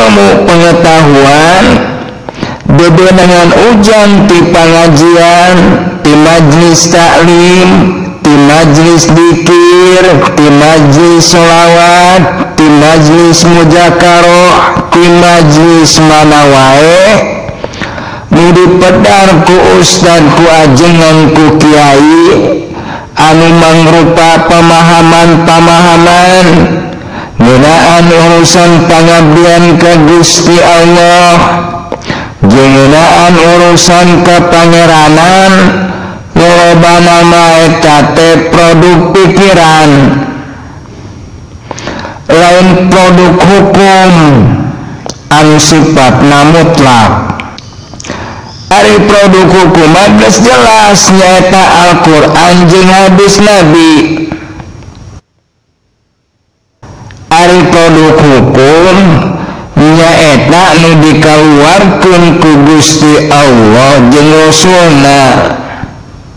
ilmu pengetahuan bebenangan ujang ti pengajian, ti majlis taklim, ti majlis dikir, ti majlis sholawat, ti majlis mudzakarah, ti majlis mana wae nu dipedar ku ustad, ku ajengan, ku kiai anu mangrupa pemahaman-pemahaman ngeunaan urusan pangabdian ka Gusti Allah, ngeunaan urusan kapangeranan, lolobana eta teh produk pikiran lain produk hukum anu sifatna mutlak. Ari produk hukum geus jelas nyaeta Al-Qur'an jeung hadis Nabi. Ari produk hukum nyaeta nu dikaluarkeun ku Gusti Allah jeung Rasulna,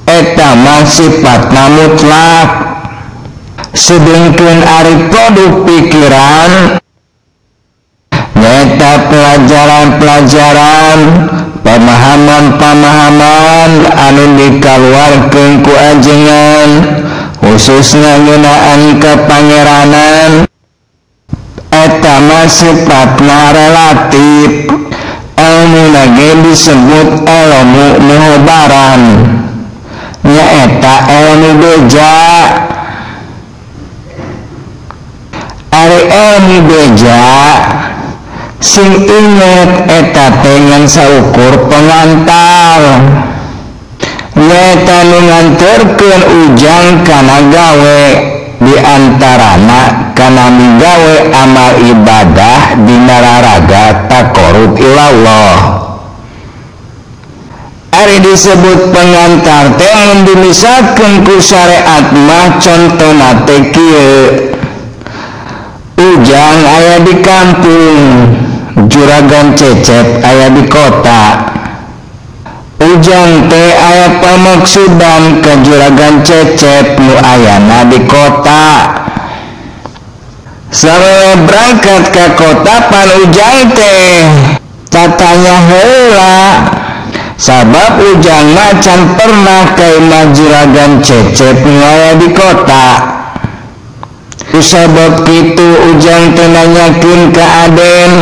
eta mah sifatna mutlak. Sedengkeun ari produk pikiran nyaeta pelajaran-pelajaran, pemahaman-pemahaman anu dikaluarkeun ku ajengan, khususna ngeunaan kapangeranan, eta mah sifatna relatif. Ilmu ge disebut ilmu muhabaran, nyaeta ilmu beja. Ari ilmu beja sing inget eta teh ngan saukur pengantar, nyaeta nu nganterkeun ujang kana gawe, diantarana kana migawe amal ibadah dina raraga taqarrub ilallah. Ari disebut pengantar teh mun dimisalkeun ku syariat mah contona teh kieu. Ujang aya di kampung, juragan cecep aya di kota. Ujang teh aya pamaksudan ke juragan cecep nu ayana di kota. Sareng berangkat ke kota pan ujang teh tatanya heula, sabab ujang macan pernah ka imah juragan cecep nu aya di kota. Sabab kitu ujang teh nanyakeun ka Aden,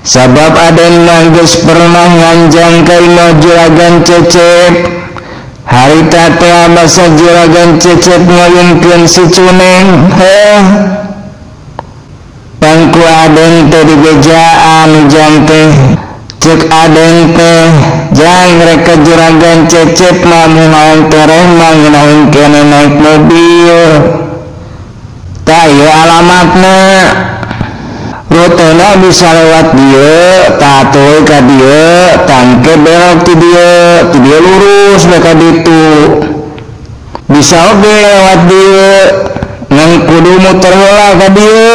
sabab Aden mah geus pernah nganjang ka imah juragan cecep. Harita teh abasa juragan cecep ngawinkeun si Cuneng. Pangku Aden teh dibejaan ujang teh. Cek Aden teh, jang rek ka juragan cecep mah mun tereh mah ngeunaheun kene naik mobil. Ieu alamatna, rutena bisa lewat dieu, tatuy ka dieu, tangke belok ti dieu lurus ka ditu. Bisa oge lewat dieu, ngan kudu muter heula ka dieu.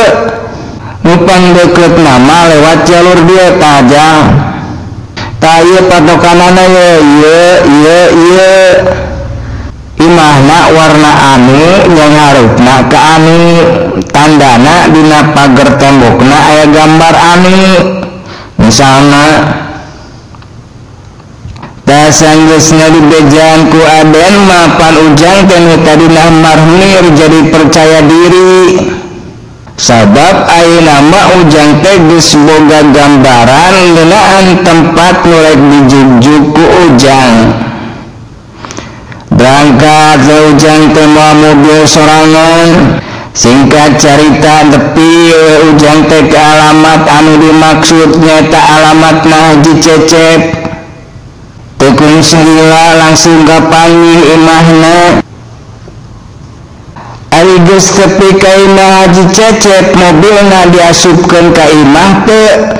Nupang deukeut nama lewat jalur dieu tajang. Ta ieu patokanana ieu. Imahna warna anu yang harupna ke anu, tandana dina pager tembokna aya gambar anu. Misalna da sanggeusna dibejaan ku Aden mapan ujang teh nu tadina marhir jadi percaya diri. Sabab ayeuna mah ujang teh geus boga gambaran ngeunaan tempat nu rek dijujug ku ujang. Berangkat ujang teh moal mobil sorangan. Singkat cerita depi ujang teh ke alamat anu dimaksud nyaeta alamatna Haji Cecep. Tekung salila langsung kapanggih imahna. Ari geus tepi ka imah Haji Cecep, mobilna diasupkeun ka imah teu.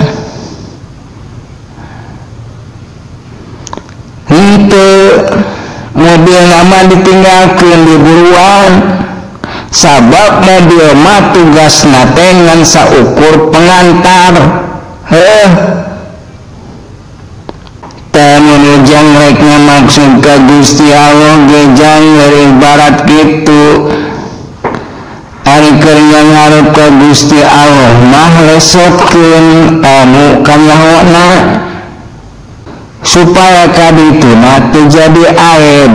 Mobil nama ditinggalkeun di buruan, sabab mobil mah tugasna teh ngan saukur pengantar. Teh mun ujang rek ngamaksud ka Gusti Allah ge jang ibarat kitu. Ari kernya ngarep ka Gusti Allah mah lesotkeun ilmu kanyahona supaya kadituna teu jadi aib.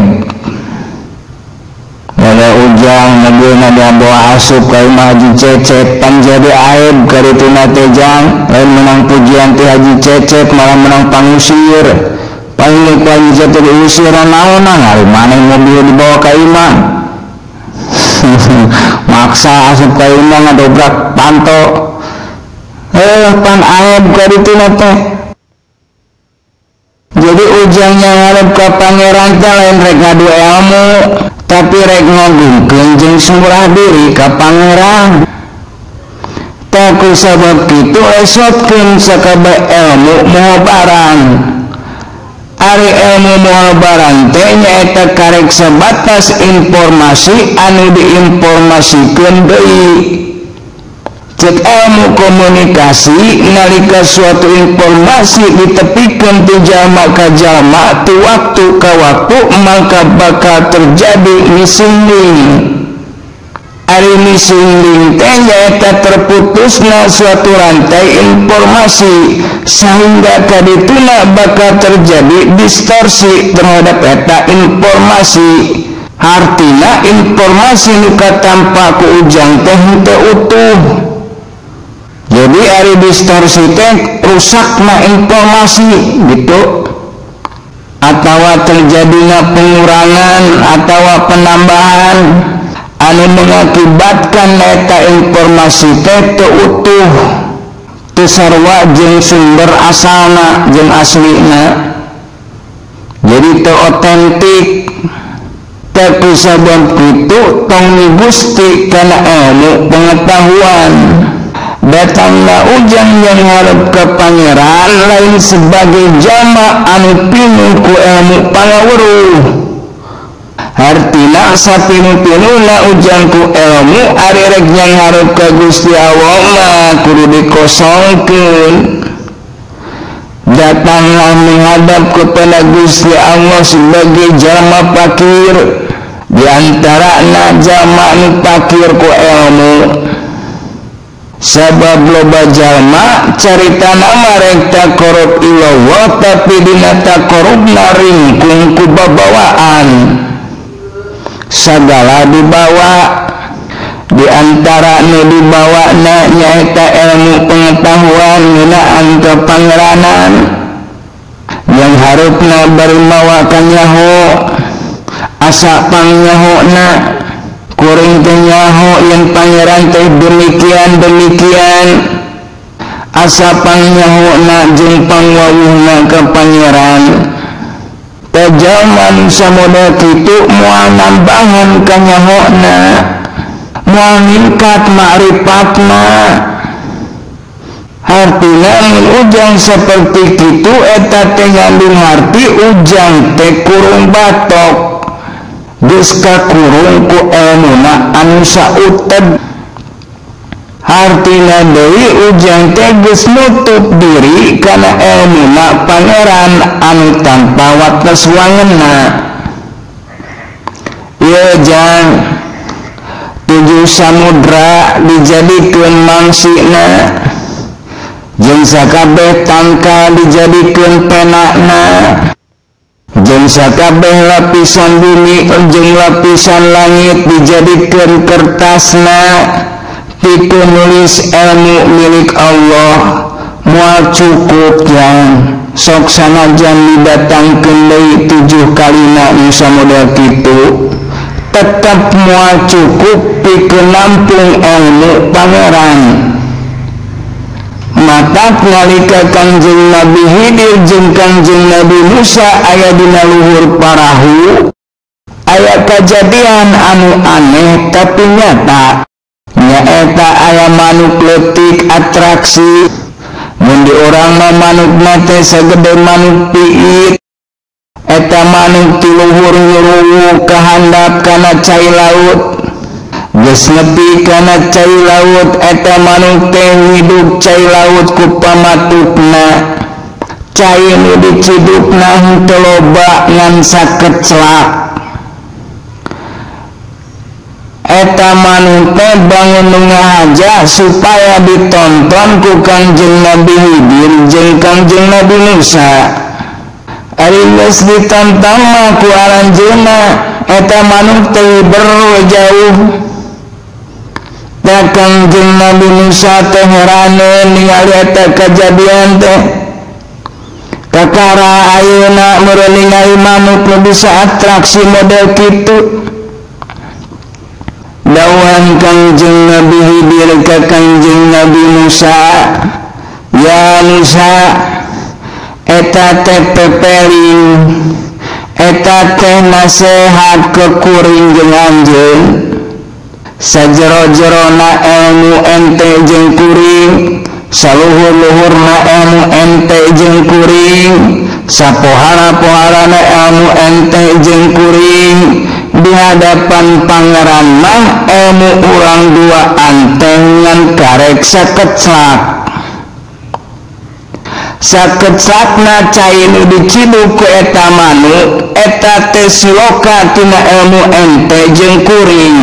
Ada ujang naguna dan doa asup ka imah Haji Cecep pan jadi aib kadituna teh jang lain menang pujian ti Haji Cecep malah menang pangusir. Paling Haji Cecep diusir naonna ngari maneh mobil dibawa ka imah. Maksa asup ka imah ngadobrak panto. Pan aib kadituna teh. Jadi ujangnya ngarep ka pangeran teh lain rek ngadu ilmu tapi rek ngagungkeun jeung sumrah diri ka pangeran. Tak kusabab kitu esotkeun sakabeh ilmu moal barang. Ari ilmu moal barang teh nyaeta karek sebatas informasi anu diinformasikeun deui. Cek ilmu komunikasi nalika suatu informasi ditepikeun ti jalma ka jalma ti waktu ka waktu maka bakal terjadi misingling. Ari misingling teh nyaeta terputusna suatu rantai informasi sehingga kadituna bakal terjadi distorsi terhadap eta informasi. Artina informasi nu katampa ku ujang teh henteu utuh. Jadi ari distorsi teh rusakna informasi gitu, atawa terjadinya pengurangan atawa penambahan anu mengakibatkan eta informasi teh teu utuh, teu sarua jeung sumber asalna jeung aslina, jadi teu otentik. Teu kusabab kitu tong Gusti kana ilmu pengetahuan. Datangna ujang yang ngarep ke pangeran lain sebagai jama anu pinuh ku ilmu pangaweuruh. Artina sapinu-pinuna ujang ku ilmu ari rek ngarep ka Gusti Allah mah kudu dikosongkeun. Datanglah menghadap kepada Gusti Allah sebagai jama fakir. Di antarana jama anu fakir ku ilmu. Sabab loba jalma caritana marek taqarrub ilallah tapi dina taqarrubna ringkung ku babawaan. Sagala dibawa di antara nu dibawana nyaeta ilmu pengetahuan ngeunaan ka pangeranan yang harupna bari mawa ka nyaho asa pangnyahona. Kuring teh nyaho yang pangeran teh demikian asa pangnyahona jeung pangwawuhna ka pangeran. Teh jalma nu samoda kitu moal nambahan ka nyahona, moal ningkat ma'rifatna. Artina mun ujang seperti kitu eta teh ngandung arti ujang teh kurung batok. Geus kakurung ku ilmuna anu sauted. Artina deui ujang teh geus nutup diri kana ilmuna pangeran anu tanpa wates wangeunna. Ieu jang 7 samudra dijadikeun mangsina jeung sakabeh tangka dijadikeun penana. Jeung sakabeh lapisan bumi jeung lapisan langit dijadikeun kertasna pikeun nulis ilmu milik Allah. Moal cukup yang sok sanajan didatangkeun deui 7 kalina nu samodel kitu tetep moal cukup pikeun nampung ilmu pangeran. Mata nalika Kangjeng Nabi Khidir jeung Kangjeng Nabi Musa aya dina luhur parahu, aya kajadian anu aneh tapi nyata. Nyaeta aya manuk leutik atraksi. Mun di urang mah manukna teh sagede manuk piit. Eta manuk ti luhur nyuruwu ka handap kana cai laut. Geus nepi kana cai laut eta manuk teh hidup cai laut ku pamatukna. Cai nu dicidukna henteu loba ngan sakeclak. eta manuk teh bangun ngahaja supaya ditonton ku Kangjeng Nabi Khidir jeung Kangjeng Nabi Musa. Ari geus ditonton mah ku aranjeunna eta manuk teh berjauh. Da Kangjeng Nabi Musa teh herane ningali eta kajadian teh. Kakara ayeuna meureun ningali manuk nu bisa atraksi model kitu. Dawan Kangjeng Nabi Khidir ka Kangjeng Nabi Musa, ya Musa, eta teh pepeling, eta teh nasehat ke kuring jeung anjeun. Sajero-jerona ilmu ente jeung kuring, saluhur-luhurna ilmu ente jeung kuring, sapohara-poharana ilmu ente jeung kuring. Di hadapan pangeran mah ilmu urang dua antengan karek sakeclak. Sakeclakna cai nu diciduk ku eta manuk, eta teh siloka tina ilmu ente jeung kuring.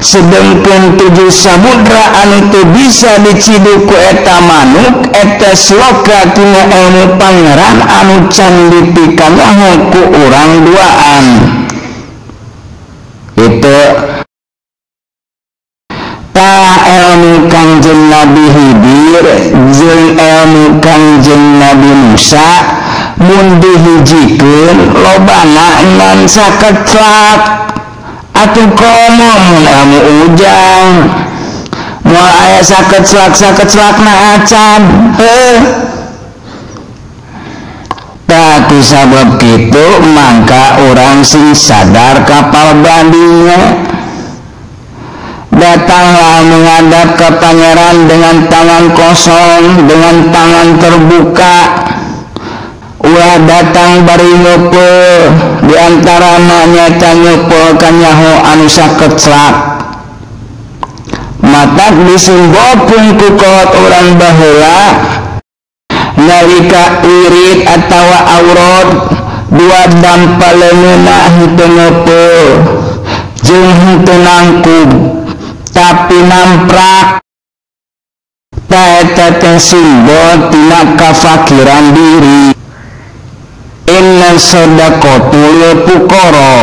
Sedengkeun 7 samudra anu teu bisa diciduk ku eta manuk, eta siloka tina ilmu pangeran anu can dipikanyaho ku urang duaan. Itu tah ilmu Kangjeng Nabi Khidir jeung ilmu Kangjeng Nabi Musa mun dihijikeun lobana ngan sakeclak. Atuh komo mun ilmu ujang moal aya sakeclak-sakeclakna acan Ku sabab kitu mangka orang sing sadar kapal bandingnya, datanglah menghadap ke pangeran dengan tangan kosong, dengan tangan terbuka. Ulah datang bari nyeupeul, diantarana nyata nyeupeul kanyaho anu sakeclak. Matak disumbokeun ku kolot urang baheula nalika wirid atawa aurot dua dampaleunna henteu ngeupeul jeung henteu nangkub tapi namprak. Ta eta teh simbol tina kafakiran diri. Inna shadaqatu lil fuqara,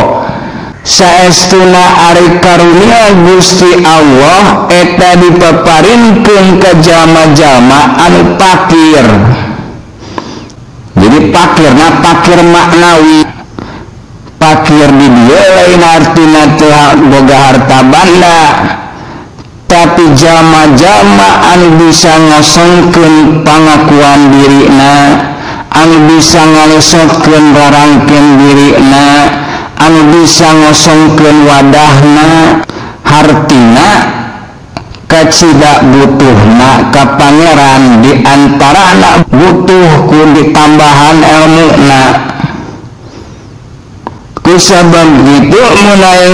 saestuna ari karunia Gusti Allah eta dipaparinkeun ka jalma-jalma anu fakir. Jadi fakirna fakir maknawi. Fakir di dieu lain artina teu boga harta banda, tapi jalma-jalma anu bisa ngosongkeun pangakuan dirina, anu bisa ngalesotkeun rarangkeun dirina, anu bisa ngosongkeun wadahna, hartina, kacida butuhna ka pangeran, diantarana butuh ku ditambahan ilmuna. Kusabab itu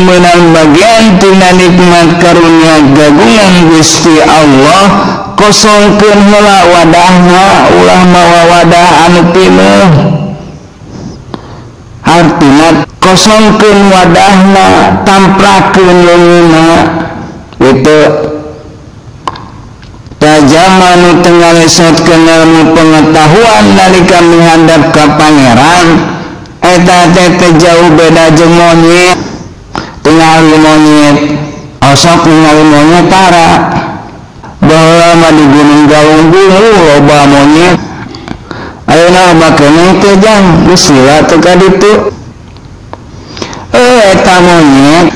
meunang bagian tina nikmat karunia gagungan Gusti Allah, kosongkeun heula wadahna, ulah mawa wadah anu pinuh. Artina kosongkeun wadahna, tamprakeun leungeunna. Itu tajama nu teu ngalesotkeun ilmu pengetahuan nalika mihadap ka pangeran, eta teh jauh beda jeung monyet. Tingali monyet, osok ningali monyet tara. Baheula mah di Gunung Galunggung loba monyet. Ayeuna bakeun teh jang geus sila teu ka ditu. Eta monyet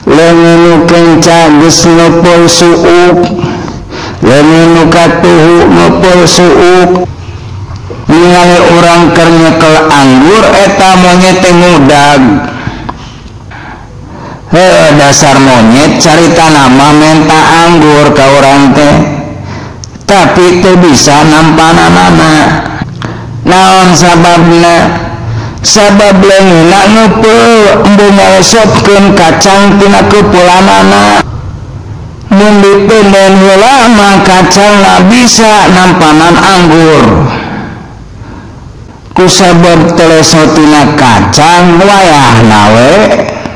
leungeun nu kenca geus ngeupeul suuk, leungeun nu katuhu ngeupeul suuk. Ningali urang keur nyekel anggur, eta monyet teh ngudag. Dasar monyet caritana mah menta anggur ka urang teh, tapi teu bisa nampananana. Naon sababna? Sabab leungeunna ngeupeul embung ngalesotkeun kacang tina keupulanana. Mun dipenden heula mah kacangna bisa nampanan anggur. Kusabab telesotina kacang wayahna we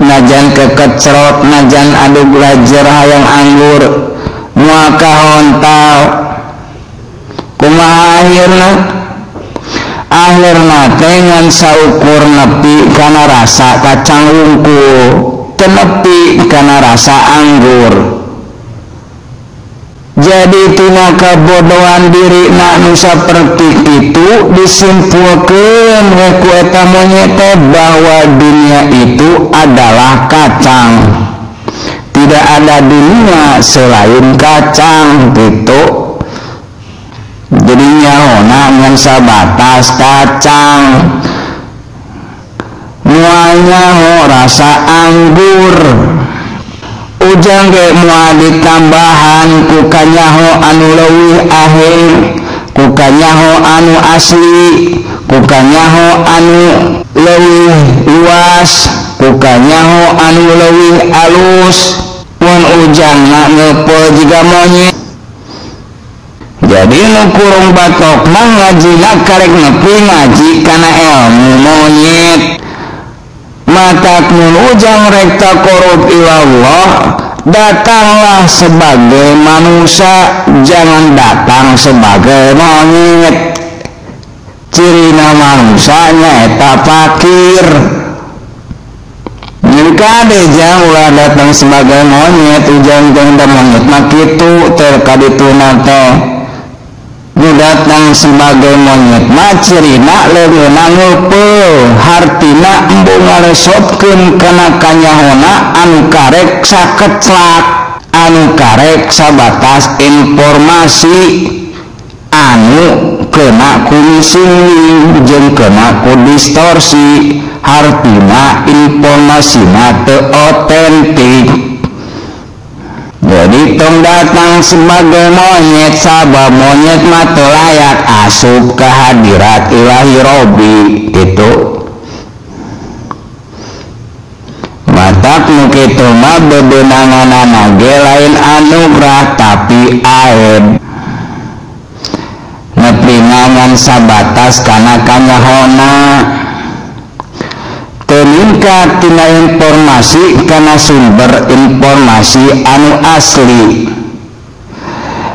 najan kekecrot najan adu belajar hayang anggur mual kahontal kumaha akhirna teh ngan saukur nepi kana rasa kacang wungkul teu nepi kana rasa anggur. Jadi tina kabodohan diri nu saperti itu disimpulkeun ku eta monyet bahwa dunia itu adalah kacang. Tidak ada dunia selain kacang gitu. Jadi nyahona ngan sabatas kacang. Mualnya rasa anggur. Ujang ge moal ditambahan ku kanyaho anu leuwih aheng, ku kanyaho anu asli, ku kanyaho anu leuwih luas, ku kanyaho anu leuwih alus, mun ujangna ngeupeul jiga monyet. Jadi nu kurung batokna ngajina karek nepi ngaji kana ilmu monyet. Mata nun ujang rek taqarrub ilallah, datanglah sebagai manusia, jangan datang sebagai monyet. Cirina manusia nyaeta fakir. Jika deja ulah datang sebagai monyet, ujang teh monyet mah kitu teh kadituna teh. Datang sebagai monyet mah cirina leungeunna ngeupeul, hartina embu ngaresopkeun kana kanyahona anu karek sakeclak, anu karek sabatas informasi anu kena ku mising jeung kena ku distorsi, hartina informasina teu otentik. Jadi tong datang sebagai monyet, sabab monyet mah teu layak asup ke hadirat ilahi Robbi itu. Matak nu kitu mah bebeunanganna ge lain anugerah tapi aeb. Nepi ngan sabatas kana kanyahona. Meningkat tina informasi karena sumber informasi anu asli.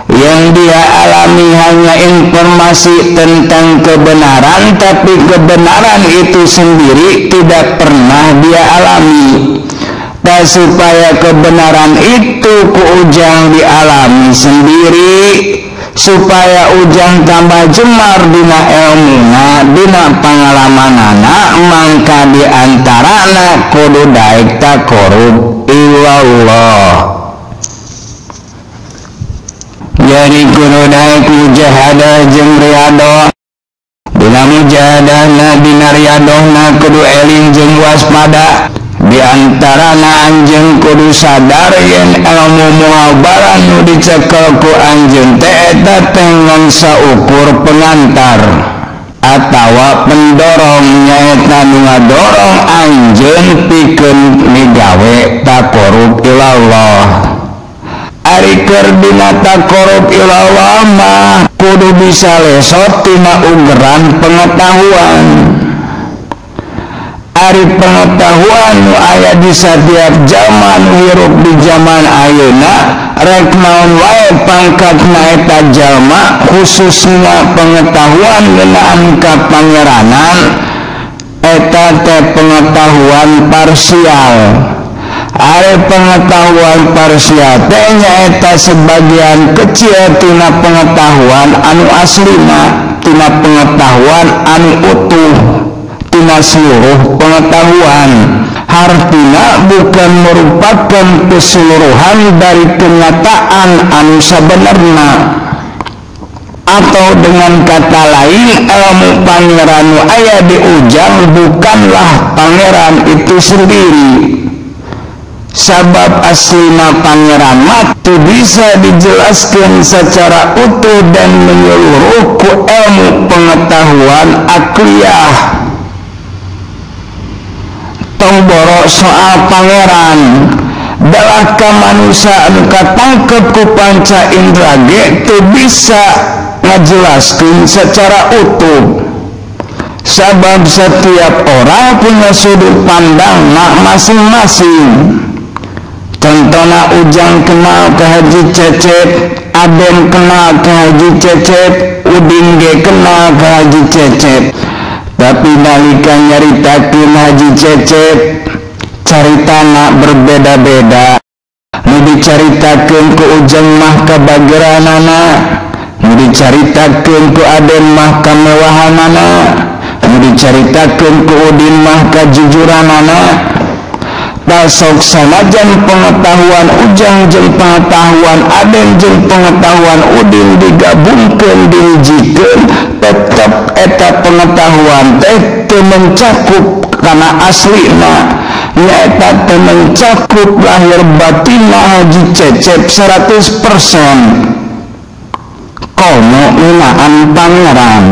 Yang dia alami hanya informasi tentang kebenaran, tapi kebenaran itu sendiri tidak pernah dia alami. Dan supaya kebenaran itu ku ujang dialami sendiri, supaya ujang tambah jemar dina ilmuna, dina pangalamanana, mangka diantarana kudu daek taqarrub ilallah. Jadi kudu daek mujahadah jeung riadoh. Dina mujahadahna dina riadohna kudu eling jeung waspada. Di antarana anjeun kudu sadar yen ilmu muhabaran nu dicekel ku anjeun teh eta teh ngan saukur pengantar atawa pendorong, nyaeta nu ngadorong anjeun pikeun migawe taqarrub ilallah. Ari keur dina taqarrub ilallah mah kudu bisa lesot tina ugeran pengetahuan. Ari pengetahuan nu aya di setiap zaman hirup di zaman ayeuna, rek naon wae pangkatna eta jalma, khususnya pengetahuan ngeunaan ka pangeranan, eta teh pengetahuan parsial. Ari pengetahuan parsial teh nyaeta sebagian kecil tina pengetahuan anu aslina, tina pengetahuan anu utuh, tina seluruh pengetahuan. Hartina bukan merupakan keseluruhan dari kenyataan anu sabenerna. Atau dengan kata lain, ilmu pangeran nu aya di ujang bukanlah pangeran itu sendiri. Sabab aslina pangeran mah teu bisa dijelaskan secara utuh dan menyeluruh ku ilmu pengetahuan akliyah. Tong borok soal pangeran dalahkah manusia anu katangkep ku panca indra ge teu bisa ngajelaskeun secara utuh. Sabab setiap orang punya sudut pandang masing-masing. Contohnya Ujang kenal ke Haji Cecep, Aden kenal ke Haji Cecep, Udin ge kenal ke Haji Cecep. Tapi nalika nyaritakeun Haji Cecep, caritana berbeda-beda. Nu dicaritakeun ku Ujang mah kabageranana, nu dicaritakeun ku Aden mah kamewahanana, nu dicaritakeun ku Udin mah kajujuranana. Tasok sanajan pengetahuan Ujang jeung pengetahuan Aden jeung pengetahuan Udin digabungkeun dihijikeun, tetep eta pengetahuan teh teu mencakup kana aslina, nyaeta teu mencakup lahir batinna Haji Cecep 100%. Komo ngeunaan pangeran.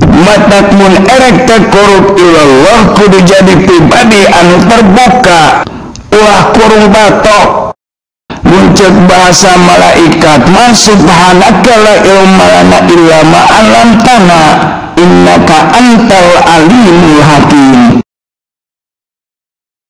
Matak mun erek takorup ilallah kudu jadi pribadi anu terbuka, ulah kurung batok. Muncul bahasa malaikat mah subhanaka la ilma lana illa ma 'allamtana innaka antal alimul hakim.